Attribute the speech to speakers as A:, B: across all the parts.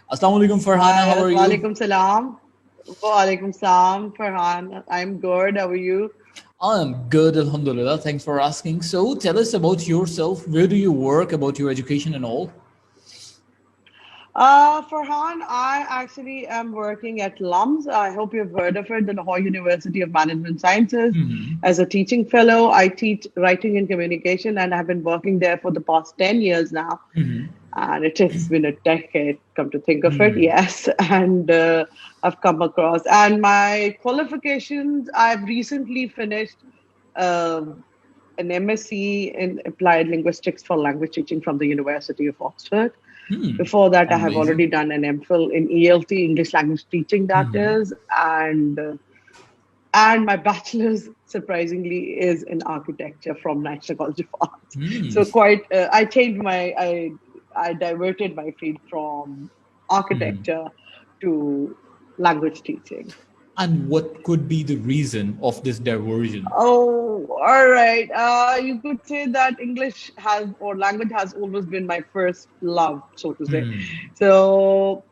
A: Assalamu alaikum, Farhana. How
B: Hi,
A: are you?
B: Walaikum Salam. Walaikum Salam, Farhan. I'm good. How are you?
A: I'm good, Alhamdulillah. Thanks for asking. So, tell us about yourself. Where do you work? About your education and all?
B: Farhan, I actually am working at LUMS. I hope you've heard of it, the Lahore University of Management Sciences. As a teaching fellow, I teach writing and communication, and I've been working there for the past 10 years now. And it has been a decade, come to think of it, yes. And I've come across. And my qualifications, I've recently finished um an MSc in Applied Linguistics for Language Teaching from the University of Oxford. Before that, I have
A: Amazing.
B: already done an MPhil in ELT, English Language Teaching, that is, and my bachelor's surprisingly is in architecture from National College of Arts. So quite, I diverted my field from architecture to language teaching.
A: And what could be the reason of this diversion?
B: Oh, all right. You could say that English has or language has always been my first love, so to say. So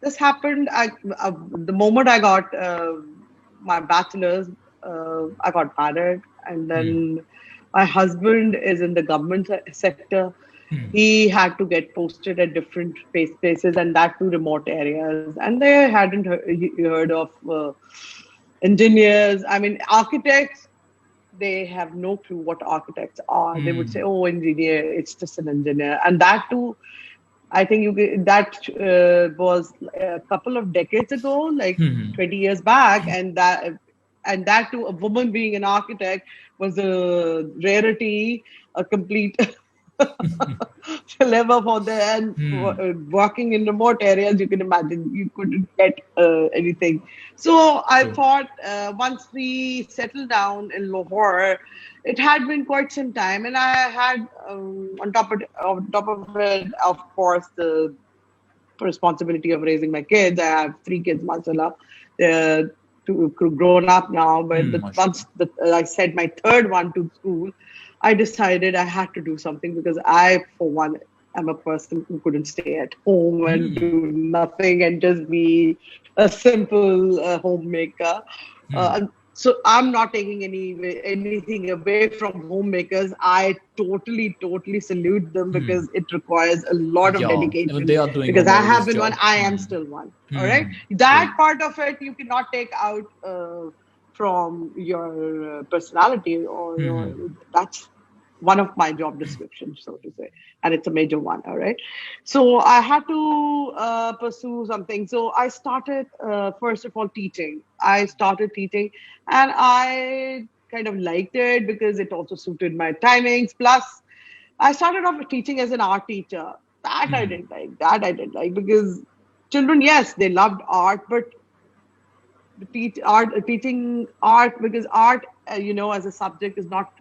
B: this happened. The moment I got my bachelor's, I got married, and then my husband is in the government sector. He had to get posted at different places, and that to remote areas, and they hadn't heard of. Engineers, I mean, architects, they have no clue what architects are. They would say, "Oh, engineer, it's just an engineer," and that too. I think that was a couple of decades ago, like 20 years back, and that too, a woman being an architect was a rarity, a complete dilemma for them. And working in remote areas, you can imagine you couldn't get anything. So I
A: True.
B: thought once we settled down in Lahore, it had been quite some time, and I had on top of it, of course, the responsibility of raising my kids. I have three kids, mashallah. They're grown up now, but once
A: Mashallah.
B: I sent my third one to school, I decided I had to do something because I, for one, am a person who couldn't stay at home and do nothing and just be a simple homemaker. So I'm not taking anything away from homemakers. I totally salute them because it requires a lot of
A: Yeah,
B: dedication.
A: even they are doing
B: Because
A: a
B: I have been
A: marvelous
B: one,
A: job.
B: I am still one. All right,
A: True.
B: that part of it you cannot take out from your personality or your. That's one of my job descriptions, so to say, and it's a major one. All right, so I had to pursue something. So I started first of all teaching. I started teaching, and I kind of liked it because it also suited my timings. Plus, I started off teaching as an art teacher. That I didn't like. That I didn't like because children, yes, they loved art, but teaching art because art, as a subject is not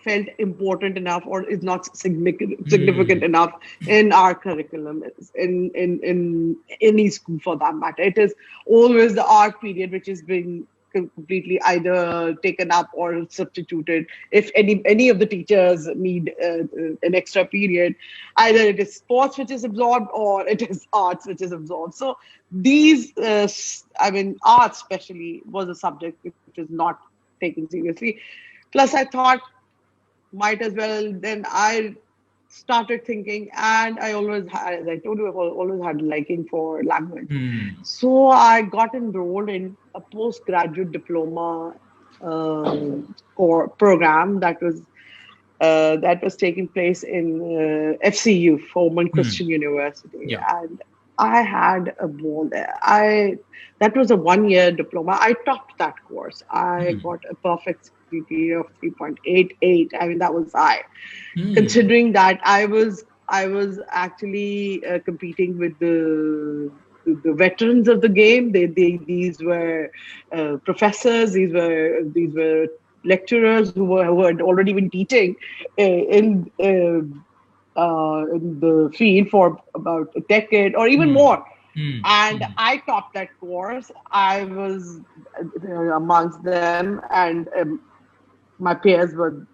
B: felt important enough or is not significant enough in our curriculum, in any school for that matter. It is always the art period which is being completely either taken up or substituted. If any of the teachers need an extra period, either it is sports which is absorbed or it is arts which is absorbed. So these I mean, art especially was a subject which was not taken seriously. Plus I thought, might as well. Then I started thinking, and I always had, as I told you, I've always had a liking for language. So I got enrolled in a postgraduate diploma program that was taking place in FCU, Foreman Christian University,
A: Yeah.
B: and I had a ball there. I That was a 1 year diploma. I topped that course. I got a perfect CGPA of 3.88. I mean, that was high, considering that I was actually competing with the veterans of the game. These were professors. These were lecturers who had already been teaching in the field for about a decade or even more. And I topped that course. I was amongst them, and my peers were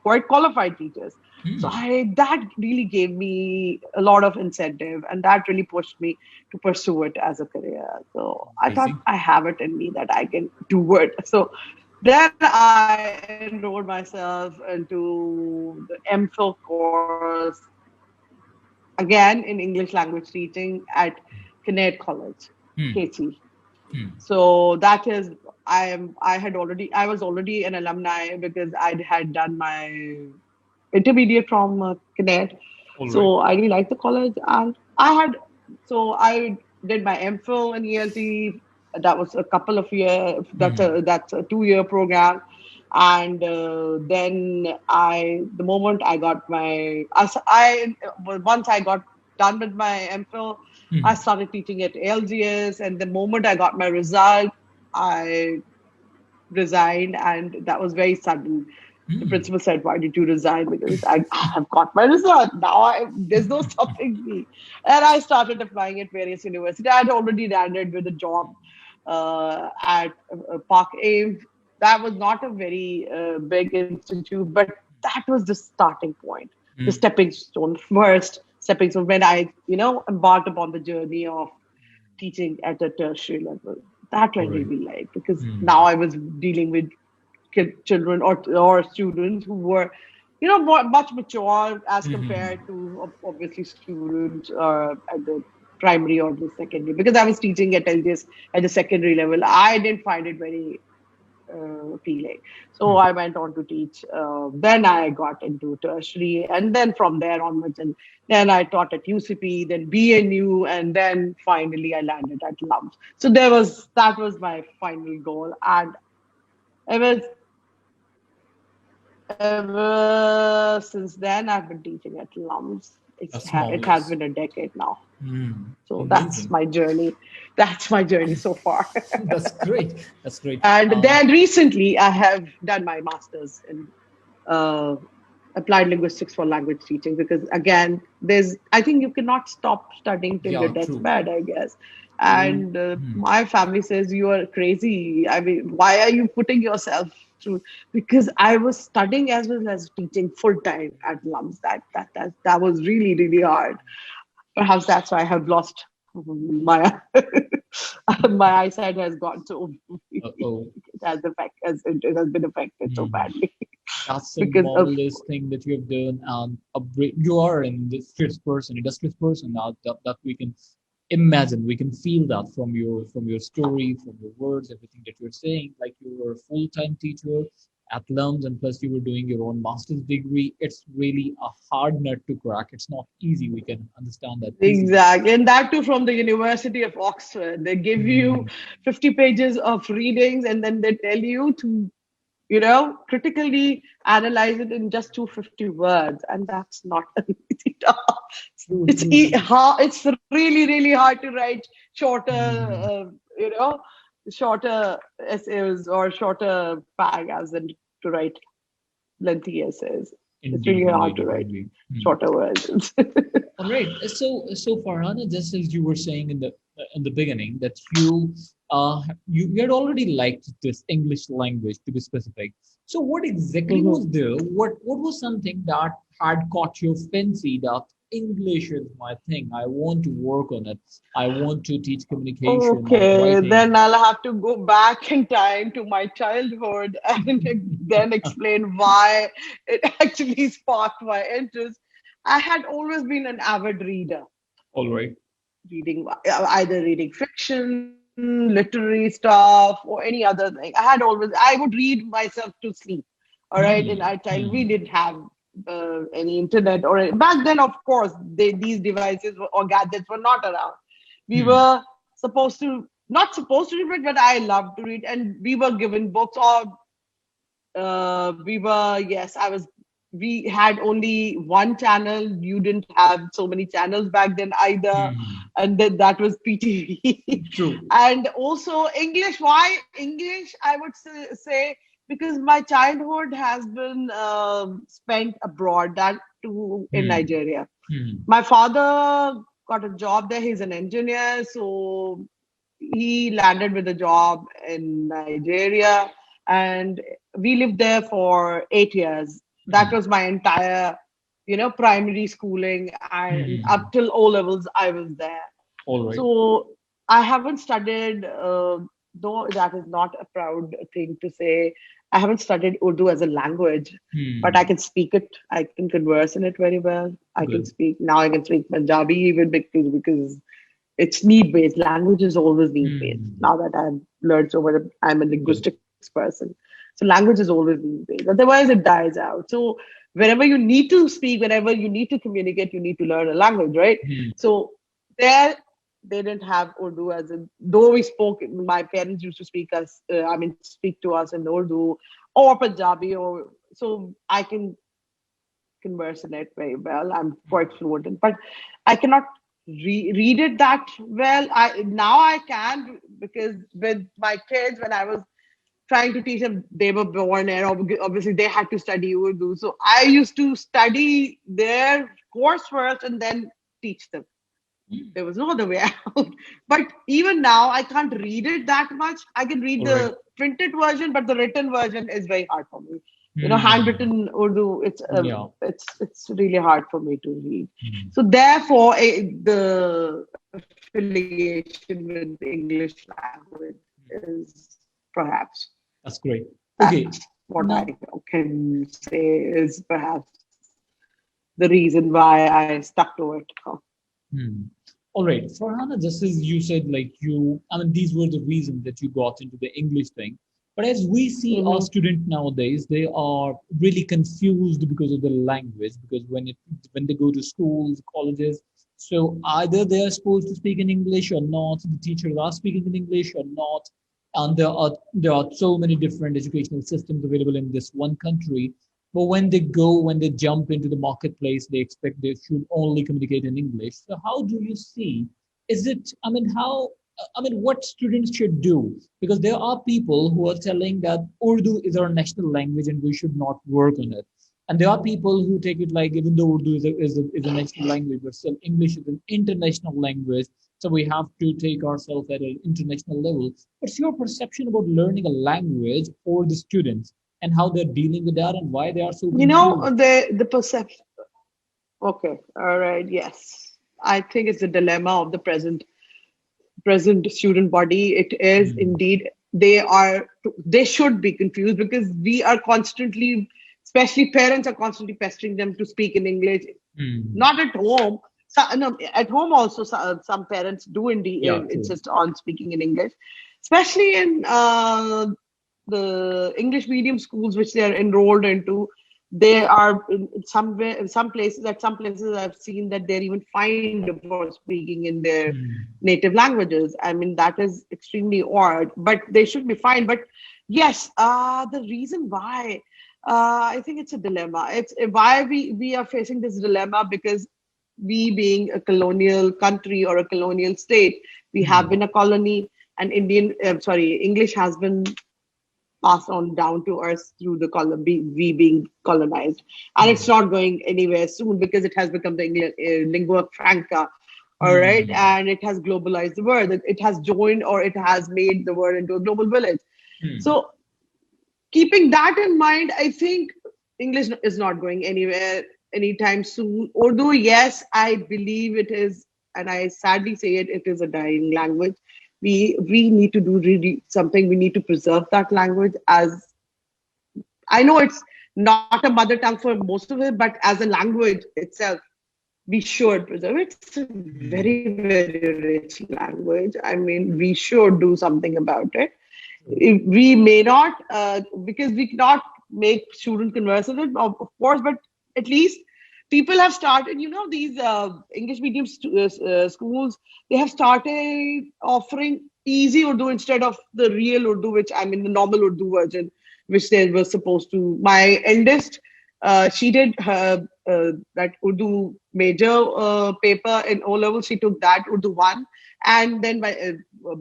B: quite qualified teachers. So
A: Hmm.
B: I that really gave me a lot of incentive, and that really pushed me to pursue it as a career. So I thought
A: Amazing.
B: I have it in me that I can do it. So then I enrolled myself into the MPhil course again in English language teaching at Kinnaird College,
A: Hmm.
B: KC.
A: Hmm.
B: So that is I was already an alumni because I had done my intermediate from Kinnaird.
A: All right.
B: So I really liked the college, and I did my MPhil in ELT. That was a couple of years.
A: Hmm.
B: That's a 2 year program, and then the moment I got my, I once I got done with my MPhil, I
A: Hmm.
B: started teaching at LGS, and the moment I got my result, I resigned, and that was very sudden. The
A: Hmm.
B: principal said, "Why did you resign?" Because I have got my result. There's no stopping me. And I started applying at various universities. I had already landed with a job at Park Ames. That was not a very big institute, but that was the starting point, the
A: Hmm.
B: stepping stone, first stepping stone when I, embarked upon the journey of teaching at a tertiary level. That I
A: All right.
B: really like because
A: Hmm.
B: now I was dealing with children or students who were, much mature as
A: Hmm.
B: compared to obviously students at the primary or the secondary. Because I was teaching at LGS at the secondary level, I didn't find it very appealing. So
A: Hmm.
B: I went on to teach. Then I got into tertiary, and then from there onwards, and then I taught at UCP, then BNU, and then finally I landed at LUMS. So that was my final goal, and ever ever since then I've been teaching at LUMS.
A: That's
B: It has
A: marvelous.
B: been a decade now.
A: Hmm.
B: So that's
A: Amazing.
B: my journey. That's my journey so far.
A: That's great. That's great.
B: And then recently, I have done my master's in uh, applied linguistics for language teaching because, again, I think you cannot stop studying till your
A: Yeah, true.
B: deathbed, I guess.
A: True.
B: And
A: Hmm.
B: my family says you are crazy. I mean, why are you putting yourself through? Because I was studying as well as teaching full time at LUMS. That was really really hard. Perhaps that's why I have lost my my eyesight has gone so
A: Uh-oh.
B: it has been affected so
A: Hmm.
B: badly
A: That's a
B: because of
A: marvelous thing that you have done, and you are an industrious person now that we can imagine. We can feel that from your story, from your words, everything that you're saying. Like you were a full-time teacher at LUMS, and plus you were doing your own master's degree. It's really a hard nut to crack. It's not easy. We can understand that easily.
B: exactly, and that too from the University of Oxford. They give you
A: Hmm.
B: 50 pages of readings and then they tell you to critically analyze it in just 250 words, and that's not an easy task.
A: True, true, true.
B: It's really, really hard to write shorter,
A: Hmm.
B: you know, shorter essays or shorter paragraphs than to write lengthy essays. It's
A: Indeed,
B: really hard
A: indeed,
B: to write
A: indeed. Hmm.
B: shorter versions.
A: All right. So Farhana, just as you were saying in the beginning that you had already liked this English language to be specific. So what exactly
B: Mhm.
A: was there? What was something that had caught your fancy that English is my thing. I want to work on it. I want to teach communication or
B: Okay,
A: writing.
B: then I'll have to go back in time to my childhood and then explain why it actually sparked my interest. I had always been an avid reader,
A: All right.
B: reading either reading fiction, literary stuff, or any other thing. I would read myself to sleep. All right, in our
A: Hmm.
B: child, we
A: Hmm.
B: didn't have any internet back then. Of course, these devices or gadgets were not around. We
A: Hmm.
B: were supposed to not supposed to read, but I loved to read, and we were given books or we were yes I was we had only one channel. You didn't have so many channels back then either,
A: Hmm.
B: and then that was PTV.
A: True.
B: And also English. Why English? I would say because my childhood has been spent abroad, that too in
A: Hmm.
B: Nigeria.
A: Hmm.
B: My father got a job there. He's an engineer, so he landed with a job in Nigeria, and we lived there for 8 years. That
A: Hmm.
B: was my entire. primary schooling, and up
A: Hmm.
B: till O levels, I was there.
A: All right.
B: So I haven't studied, though that is not a proud thing to say. I haven't studied Urdu as a language, but I
A: Hmm.
B: can speak it. I can converse in it very well. I can
A: Good.
B: speak now. I can speak Punjabi even because it's need based. Language is always need based.
A: Hmm.
B: Now that I've learned so much, I'm a
A: Good.
B: linguistics person. So language is always need based. Otherwise, it dies out. So whenever you need to speak, whenever you need to communicate, you need to learn a language, right?
A: Hmm.
B: So there, they didn't have Urdu as in, though we spoke, my parents used to speak us, speak to us in Urdu or Punjabi, or so I can converse in it very well. I'm quite fluent in, but I cannot read it that well. I now I can, because with my kids, when I was trying to teach them, they were born here. Obviously, they had to study Urdu, so I used to study their course first and then teach them.
A: Hmm.
B: There was no other way out. But even now, I can't read it that much. I can read
A: All right.
B: the printed version, but the written version is very hard for me.
A: Hmm.
B: Handwritten Urdu,
A: Yeah.
B: it's really hard for me to read.
A: Hmm.
B: So therefore, the affiliation with the English language is perhaps
A: That's great.
B: that's
A: Okay.
B: what I
A: Now,
B: can say is perhaps the reason why I stuck to it.
A: hmm. All right. Farhana, just as you said, like I mean, these were the reasons that you got into the English thing. But as we see our
B: Hmm.
A: students nowadays, they are really confused because of the language. Because when they go to schools, colleges, so either they are supposed to speak in English or not. The teachers are speaking in English or not, and there are so many different educational systems available in this one country. But when they jump into the marketplace, they expect they should only communicate in English. So how do you see? Is it, I mean, what students should do? Because there are people who are telling that Urdu is our national language and we should not work on it. And there are people who take it like, even though Urdu is a national language, but still English is an international language. So we have to take ourselves at an international level. What's your perception about learning a language for the students? And how they're dealing with that and why they are so confused.
B: The perception. Okay, all right, yes. I think it's a dilemma of the present student body. It is
A: Hmm.
B: indeed, they should be confused, because we are constantly, especially parents are constantly pestering them to speak in English.
A: Hmm.
B: Not at home. So, no, at home also, some parents do indeed
A: Yeah, true.
B: insist on speaking in English, especially in the English medium schools which they are enrolled into. They are in somewhere in some places. At some places, I've seen that they're even fined for speaking in their
A: Hmm.
B: native languages. I mean, that is extremely odd, but they should be fined. But yes, the reason why, I think it's a dilemma. It's why we are facing this dilemma, because we, being a colonial country or a colonial state, we have
A: Hmm.
B: been a colony, and English has been passed on down to us through we being colonized, and it's
A: Hmm.
B: not going anywhere soon, because it has become the lingua franca. All right,
A: Hmm.
B: and it has globalized the world. It has joined, or it has made the world into a global village.
A: Hmm.
B: So keeping that in mind, I think English is not going anywhere anytime soon. Urdu, yes, I believe it is, and I sadly say it, it is a dying language. We need to do really something. We need to preserve that language. As I know it's not a mother tongue for most of it, but as a language itself, we should preserve it. It's a very,
A: Hmm.
B: very rich language. I mean, we should do something about it.
A: True.
B: We may not, because we cannot make student converse with it, of course, but at least people have started, these English medium schools, they have started offering easy Urdu instead of the real Urdu, which I mean the normal Urdu version, which they were supposed to. My eldest, she did her that Urdu major paper in O level. She took that Urdu one, and then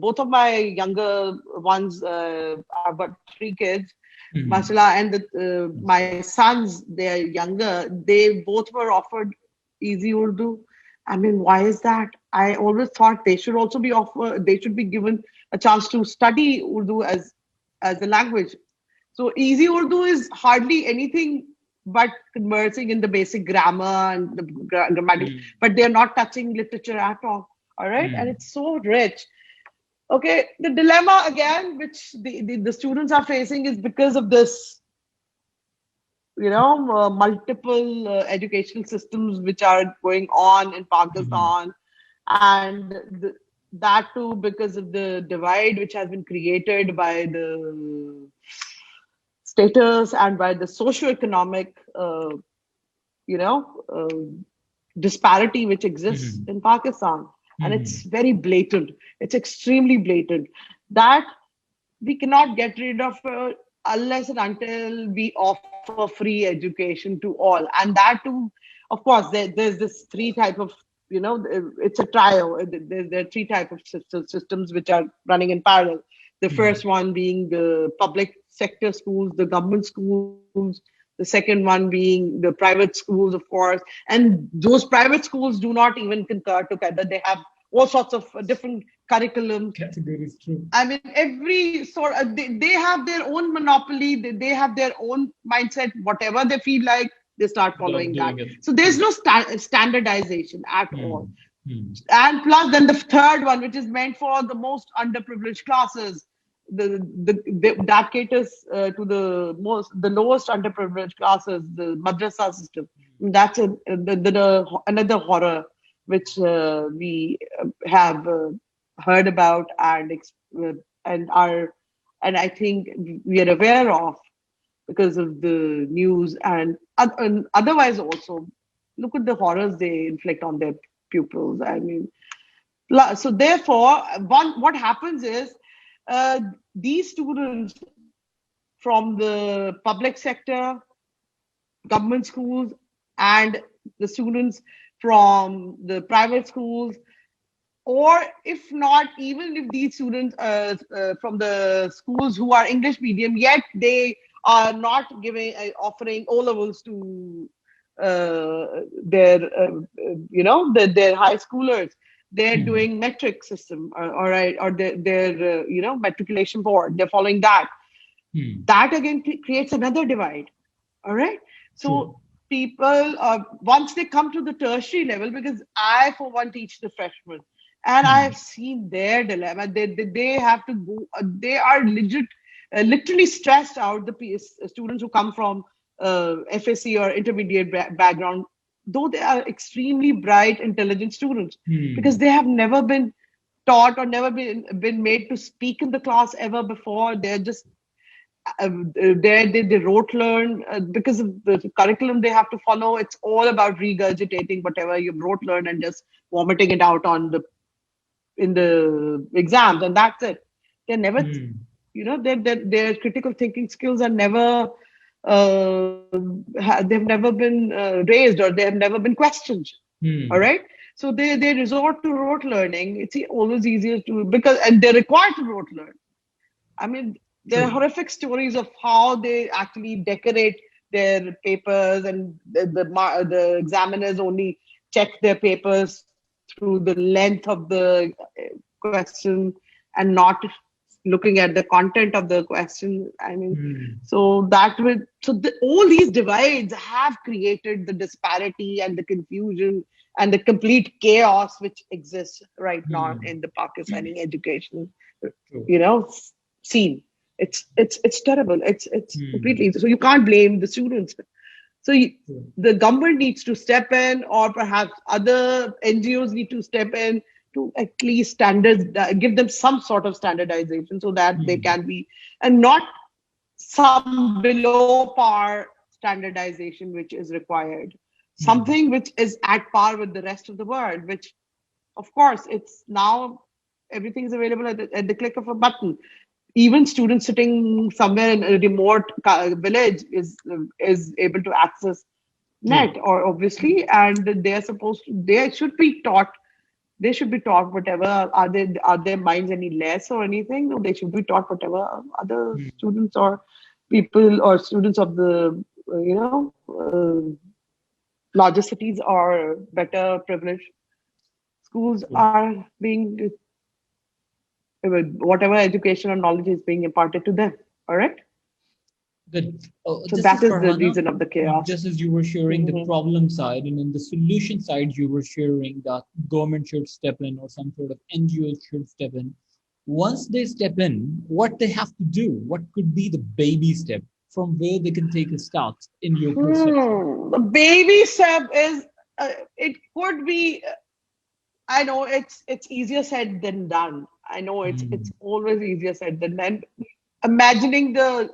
B: both of my younger ones, I've got three kids,
A: Hmm.
B: mashallah, and
A: That's
B: my
A: great.
B: sons, they're younger. They both were offered easy Urdu. I mean, why is that? I always thought they should also be offered. They should be given a chance to study Urdu as a language. So easy Urdu is hardly anything. but conversing in the basic grammar and the grammatics,
A: Mm.
B: but they're not touching literature at all right, and
A: Mm.
B: it's so rich. Okay, the dilemma again, which the students are facing, is because of this, multiple educational systems which are going on in
A: Mm.
B: Pakistan, and that too because of the divide which has been created by the status and by the socio-economic, you know, disparity which exists
A: Mm.
B: in Pakistan. And it's
A: Mm.
B: very blatant. It's extremely blatant that we cannot get rid of unless and until we offer free education to all. And that too, of course, there's this three type of, it's a trio. There are three type of systems which are running in parallel. The
A: Mm.
B: first one being the public sector schools, the government schools. The second one being the private schools, of course. And those private schools do not even concur together. They have all sorts of different curriculums.
A: Categories, true.
B: I mean, every sort of, they have their own monopoly. They have their own mindset. Whatever they feel like, they start
A: They are
B: following that.
A: doing it.
B: So there's
A: True.
B: no standardization at all.
A: Mm. Mm.
B: And plus, then the third one, which is meant for the most underprivileged classes, that caters to the lowest underprivileged classes, the madrasa system. That's another horror which we have heard about and are and I think we are aware of because of the news and otherwise also. Look at the horrors they inflict on their pupils. I mean, so therefore, what happens is uh, these students from the public sector, government schools, and the students from the private schools, or if not, even if these students from the schools who are English medium, yet they are not giving offering O levels to their high schoolers. They're
A: Mm.
B: doing metric system, or their matriculation board. They're following that.
A: Mm.
B: That again creates another divide. All right.
A: True.
B: So people, once they come to the tertiary level, because I, for one, teach the freshmen, and I have
A: Mm.
B: seen their dilemma. They have to go. They are literally stressed out. The students who come from FSC or intermediate background, though they are extremely bright, intelligent students, because
A: Mm.
B: they have never been taught or never been made to speak in the class ever before. They're just they rote learn because of the curriculum they have to follow. It's all about regurgitating whatever you've rote learned and just vomiting it out on the in the exams, and that's it. They're never,
A: Mm.
B: their critical thinking skills are never they've never been raised, or they have never been questioned. All
A: Mm.
B: right. So they resort to rote learning. It's always easier to, because and they're required to rote learn. I mean, there are
A: True.
B: horrific stories of how they actually decorate their papers, and the examiners only check their papers through the length of the question and not looking at the content of the question. I mean,
A: Mm.
B: all these divides have created the disparity and the confusion and the complete chaos which exists right now
A: Mm.
B: in the Pakistani education,
A: True.
B: you know, scene. It's terrible. It's
A: Mm.
B: completely, so you can't blame the students. So
A: True.
B: the government needs to step in, or perhaps other NGOs need to step in to at least standards, give them some sort of standardization so that they
A: Mm.
B: can be, and not some below par standardization which is required. Something
A: Mm.
B: which is at par with the rest of the world, which of course it's now everything is available at the click of a button. Even students sitting somewhere in a remote village is able to access net,
A: True.
B: or obviously, and they should be taught whatever. Are their minds any less or anything? No, they should be taught whatever other
A: Mm.
B: students or people or students of the larger cities or better privileged schools
A: True.
B: are being, whatever education or knowledge is being imparted to them. All right.
A: Good.
B: So
A: Just
B: that
A: as
B: is the
A: Farhana,
B: reason of the chaos.
A: just as you were sharing the
B: Hmm.
A: problem side, and in the solution side, you were sharing that government should step in or some sort of NGOs should step in. Once they step in, what they have to do, what could be the baby step from where they can take a start in your perception?
B: The baby step is, it could be, I know it's easier said than done. I know it's
A: Hmm.
B: always easier said than done. Imagining the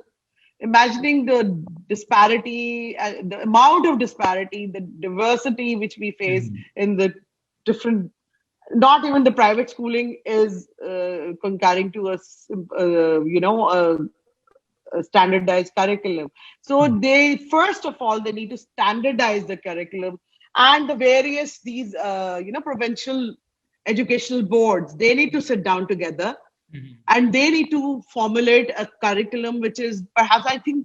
B: imagining the disparity, the amount of disparity, the diversity which we face
A: Hmm.
B: in the different. Not even the private schooling is concurring to a standardized curriculum. So
A: Hmm.
B: they first of all they need to standardize the curriculum, and the various these provincial educational boards, they need to sit down together,
A: Hmm.
B: and they need to formulate a curriculum which is perhaps, I think,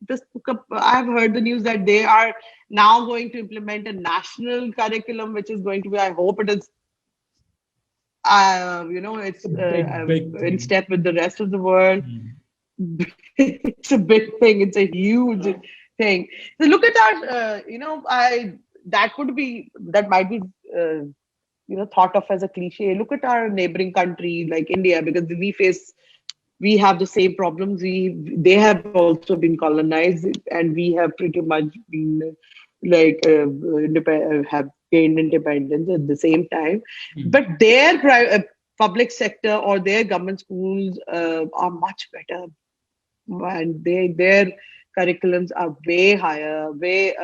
B: this I've heard the news that they are now going to implement a national curriculum which is going to be, I hope it is,
A: It's a
B: it's
A: big
B: in
A: thing.
B: step with the rest of the world.
A: Hmm.
B: It's a big thing. It's a huge thing. So look at our, I that could be, that might be, uh, thought of as a cliche. Look at our neighboring country like India, because we have the same problems. They have also been colonized, and we have pretty much been have gained independence at the same time.
A: Hmm.
B: But their public sector or their government schools are much better, and their curriculums are way higher, way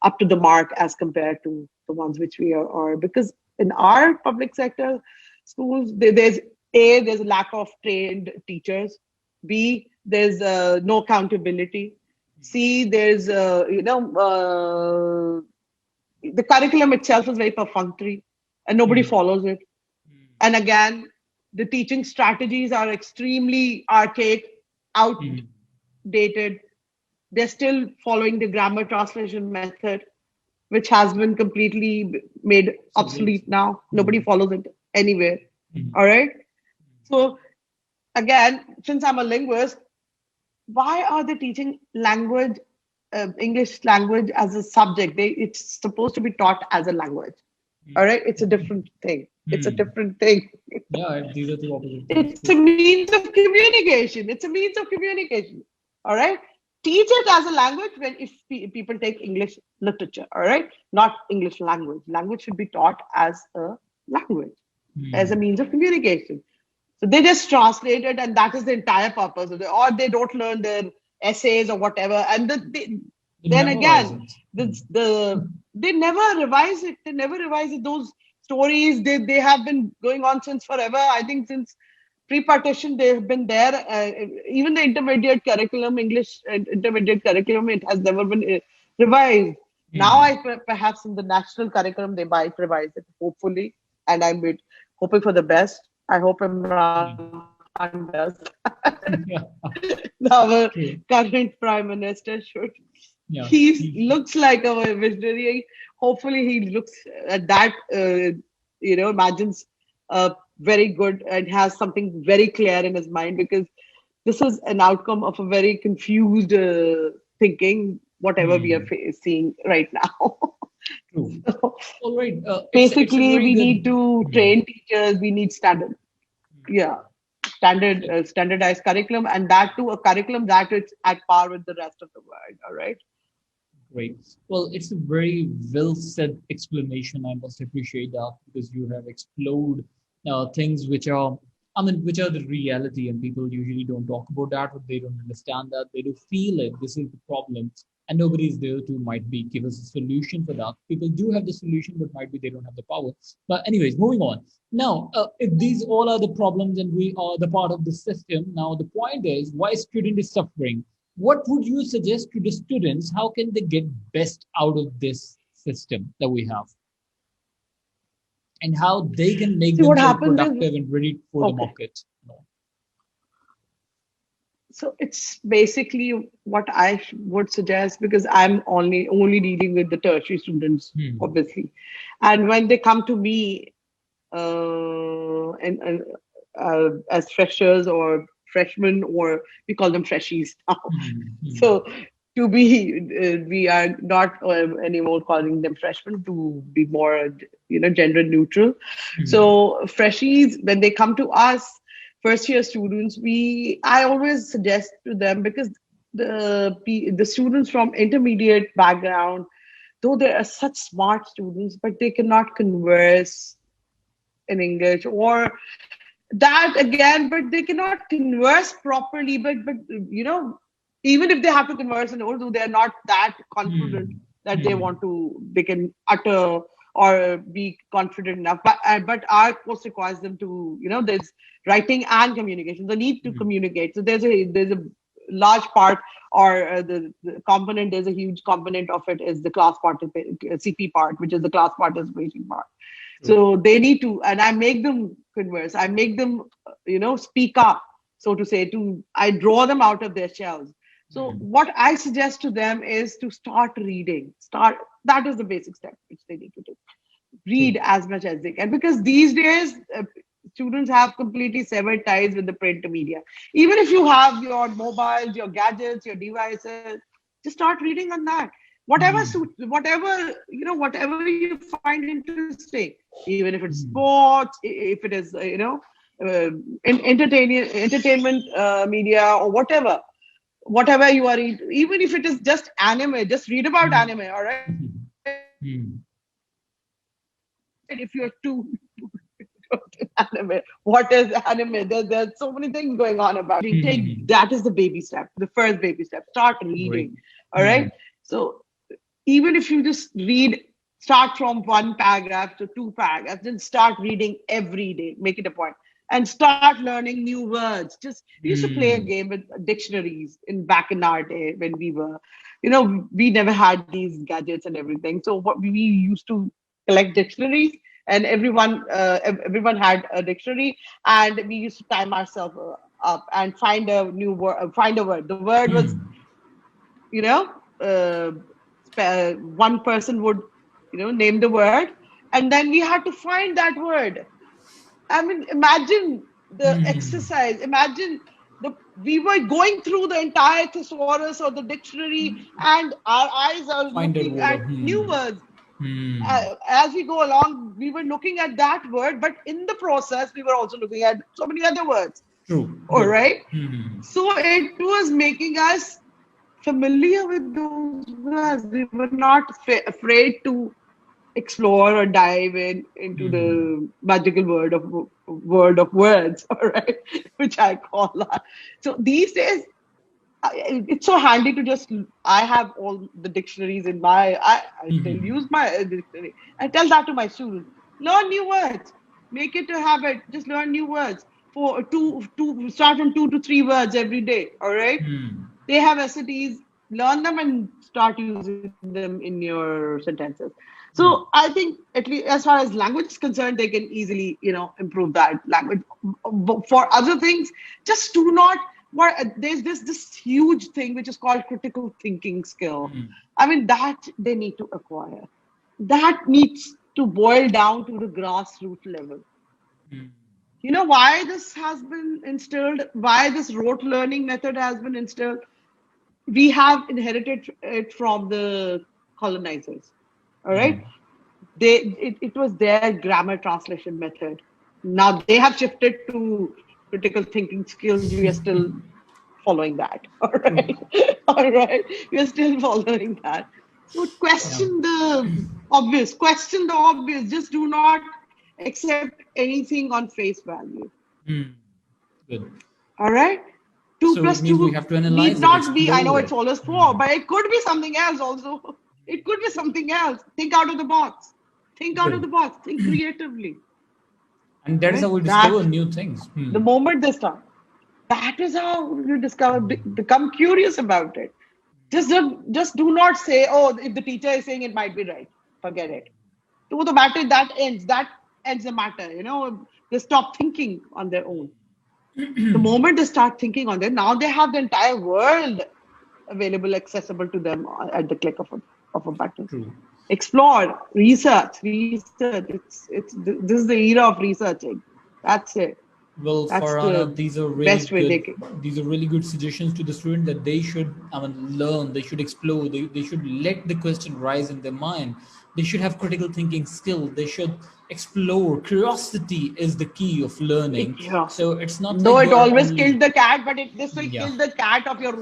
B: up to the mark as compared to the ones which we are. Because in our public sector schools, there's a lack of trained teachers. B, there's no accountability. C, there's the curriculum itself is very perfunctory, and nobody
A: Hmm.
B: follows it. And again, the teaching strategies are extremely archaic,
A: Hmm.
B: outdated. They're still following the grammar translation method, which has been completely made
A: Obsolete.
B: obsolete now. Nobody
A: Hmm.
B: follows it anywhere.
A: Hmm.
B: All right. So again, since I'm a linguist, why are they teaching language, English language as a subject? It's supposed to be taught as a language. All right. It's a different thing. It's a
A: Hmm.
B: different thing.
A: Yeah, these are two opposite things.
B: It's a means of communication. It's a means of communication. All right. Teach it as a language when if people take English literature. All right. Not English language. Language should be taught as a language, as a
A: Hmm.
B: means of communication. So they just translate it, and that is the entire purpose of it. Or they don't learn their essays or whatever. And
A: They
B: then
A: memorize
B: again,
A: it. Hmm.
B: they never revise it. They never revise it. Those stories, they have been going on since forever. I think since pre-partition, they've been there. Even the intermediate curriculum, English intermediate curriculum, it has never been revised. Now,
A: Hmm.
B: perhaps in the national curriculum they might revise it, hopefully, and hoping for the best. I hope Imran Khan does.
A: Yeah,
B: Our
A: true.
B: current prime minister should.
A: Yeah.
B: He looks like a visionary. Hopefully, he looks at that. Imagines very good and has something very clear in his mind, because this is an outcome of a very confused thinking. Whatever we are
A: Hmm.
B: seeing right now.
A: True.
B: So
A: All right. It's a
B: basically,
A: very
B: we
A: good.
B: need to
A: Hmm.
B: train teachers. We need yeah, standardized curriculum, and that too a curriculum that is at par with the rest of the world. All right.
A: Great. Well, it's a very well said explanation. I must appreciate that because you have explored things which are, I mean, which are the reality, and people usually don't talk about that, or they don't understand that. They do feel it. This is the problem, and nobody is there to might be give us a solution for that. People do have the solution, but might be they don't have the power. But anyways, moving on. Now, if these all are the problems, and we are the part of the system, now the point is why student is suffering. What would you suggest to the students? How can they get best out of this system that we have, and how they can make
B: See, what
A: themselves
B: happens is,
A: productive and ready for the
B: okay.
A: market? No.
B: So it's basically what I would suggest, because I'm only dealing with the tertiary students,
A: Hmm.
B: obviously, and when they come to me, as freshers or freshmen, or we call them freshies now.
A: Mm-hmm.
B: So to be, we are not anymore calling them freshmen, to be more, gender neutral.
A: Mm-hmm.
B: So freshies, when they come to us, first year students, I always suggest to them, because the students from intermediate background, though they are such smart students, but they cannot converse in English, or that again, but they cannot converse properly. But even if they have to converse in Urdu, they are not that confident that they can utter or be confident enough. But our course requires them to, there's writing and communication, the need to communicate. So there's a large part, or the component, there's a huge component of it, is the class participation, CP part, which is the class participation part.
A: True.
B: So they need to, and I make them converse. I make them, speak up, so to say. I draw them out of their shells. So
A: Mm-hmm.
B: what I suggest to them is to start reading. That is the basic step which they need to do.
A: True.
B: Read as much as they can, because these days students have completely severed ties with the print media. Even if you have your mobiles, your gadgets, your devices, just start reading on that. Whatever
A: Mm-hmm.
B: suit, whatever you find interesting, even if it's
A: Mm-hmm.
B: sports, if it is, entertainment media, or whatever you are, even if it is just anime, just read about anime. All right, if you're too
A: Mm-hmm.
B: anime, what is anime? There's so many things going on about reading.
A: Mm-hmm.
B: Take That is the baby step, the first baby step. Start
A: Great.
B: reading. All
A: Mm-hmm.
B: right. So even if you just read, start from one paragraph to two paragraphs, then start reading every day. Make it a point, and start learning new words. Just We used to play a
A: Mm-hmm.
B: game with dictionaries in back in our day, when we never had these gadgets and everything. So what we used to collect dictionaries, and everyone had a dictionary, and we used to time ourselves up and find a new word, find a word. The word was, you know, uh, one person would, name the word, and then we had to find that word. I mean, imagine the
A: Mm-hmm.
B: exercise. Imagine we were going through the entire thesaurus or the dictionary, and our eyes are
A: Find that
B: looking
A: word
B: at
A: of
B: new words.
A: hmm.
B: As we go along, we were looking at that word, but in the process, we were also looking at so many other words.
A: True.
B: All
A: Good.
B: right.
A: Hmm.
B: So it was making us familiar with those words. We were not afraid to explore or dive into the
A: Hmm.
B: magical word of words. All right, which I call that. So these days, it's so handy to just. I have all the dictionaries in my. I still
A: Hmm.
B: use my dictionary. I tell that to my students. Learn new words. Make it a habit. Just learn new words. For start from 2 to 3 words every day. All right.
A: Hmm.
B: They have SATs. Learn them and start using them in your sentences. So
A: Hmm.
B: I think, at least as far as language is concerned, they can easily, improve that language. But for other things, just do not. There's this huge thing which is called critical thinking skill.
A: Hmm.
B: I mean, that they need to acquire. That needs to boil down to the grassroots level.
A: Hmm.
B: You know why this has been instilled? Why this rote learning method has been instilled? We have inherited it from the colonizers. All right.
A: Hmm.
B: It was their grammar translation method. Now they have shifted to critical thinking skills. We are still following that. All right.
A: True.
B: All right. We are still following that. So
A: Yeah.
B: question the obvious. Just do not accept anything on face value.
A: Hmm. Good.
B: All right. Two
A: So
B: plus
A: it means we
B: two
A: have to
B: need
A: analyze it,
B: not be, I know
A: explore
B: it's
A: it.
B: always four,
A: Hmm.
B: but it could be something else also. It could be something else. Think out of the box. Think out of
A: Good.
B: the box. Think creatively.
A: And that is how
B: Right?
A: we discover
B: That
A: new things.
B: the
A: Hmm.
B: moment they start, that is how you discover, become curious about it. Just do not say, oh, if the teacher is saying it might be right. Forget it. To the matter that ends the matter. They stop thinking on their own. The moment they start thinking on them, now they have the entire world available, accessible to them at the click of a button.
A: True.
B: Explore, research. This is the era of researching. That's it.
A: Well,
B: That's
A: Farhana,
B: the best way they can.
A: these are really good suggestions to the student that they should, I mean, learn, they should explore, they should let the question rise in their mind. They should have critical thinking skill. They should explore. Curiosity is the key of learning. So
B: Curiosity.
A: it's not
B: Though
A: like
B: it
A: they are
B: always
A: only,
B: killed the cat, but this will
A: yeah.
B: kill the cat of your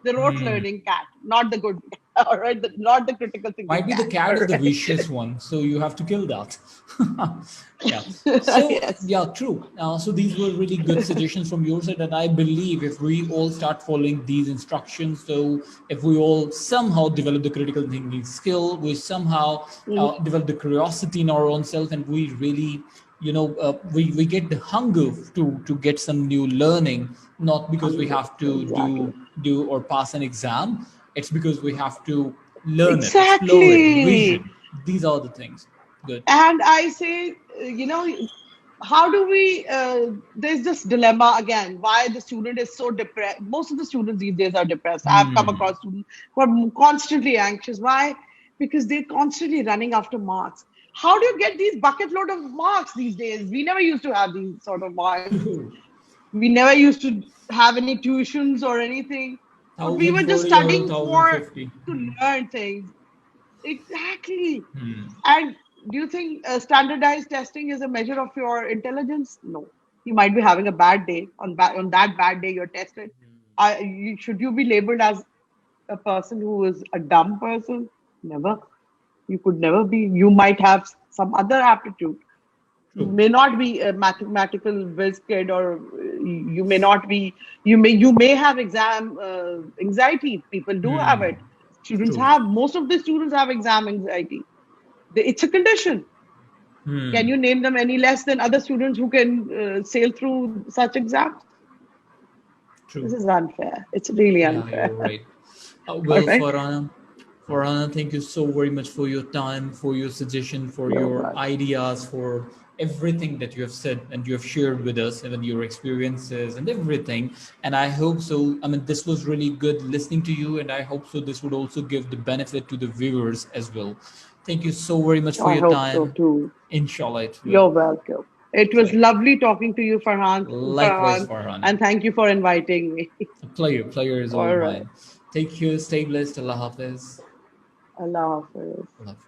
B: the rote
A: Hmm.
B: learning cat, not the good, all right, not the critical thinking
A: Might be the
B: cat,
A: cat
B: all
A: is the
B: right.
A: vicious one, so you have to kill that. Yeah. So
B: Yes.
A: yeah, true. So these were really good suggestions from your side, and I believe if we all start following these instructions, so if we all somehow develop the critical thinking skill, we somehow
B: Mhm.
A: develop the curiosity in our own self, and we really, we get the hunger to get some new learning, not because we
B: Hunger.
A: have to
B: Exactly.
A: do or pass an exam. It's because we have to learn it, explore it,
B: Exactly.
A: vision. These are the things. Good.
B: And I say, how do we, there's this dilemma again, why the student is so depressed. Most of the students these days are depressed. I've come
A: Hmm.
B: across students who are constantly anxious. Why? Because they're constantly running after marks. How do you get these bucket load of marks these days? We never used to have these sort of marks. We never used to have any tuitions or anything. We were just
A: 1040 or
B: studying for
A: 1050.
B: to learn things. Exactly.
A: Hmm.
B: And do you think standardized testing is a measure of your intelligence? No. You might be having a bad day. On that bad day, you're tested. Should you be labeled as a person who is a dumb person? Never. You could never be. You might have some other aptitude. You
A: True.
B: may not be a mathematical whiz kid, or you may not be. You may have exam anxiety. People do have
A: Hmm.
B: it. Students
A: True.
B: have. Most of the students have exam anxiety. It's a condition. Can
A: Hmm.
B: you name them any less than other students who can sail through such exams? This
A: True.
B: is unfair. It's really
A: Yeah,
B: unfair.
A: you're right.
B: All
A: Well,
B: right.
A: Farhana, thank you so very much for your time, for your suggestion, for
B: You're
A: your
B: welcome.
A: ideas, for everything that you have said and you have shared with us, and your experiences and everything. And I hope so. I mean, this was really good listening to you, and I hope so. This would also give the benefit to the viewers as well. Thank you so very much for
B: I
A: your
B: hope so
A: time.
B: too.
A: Inshallah, it will.
B: You're welcome. It was
A: Pleasure.
B: lovely talking to you,
A: Likewise,
B: Farhan,
A: Farhana.
B: and thank you for inviting me.
A: A pleasure is all
B: All right.
A: mine. Take care, stay blessed. Allah Hafiz.
B: Allah Hafiz.
A: Allah Hafiz.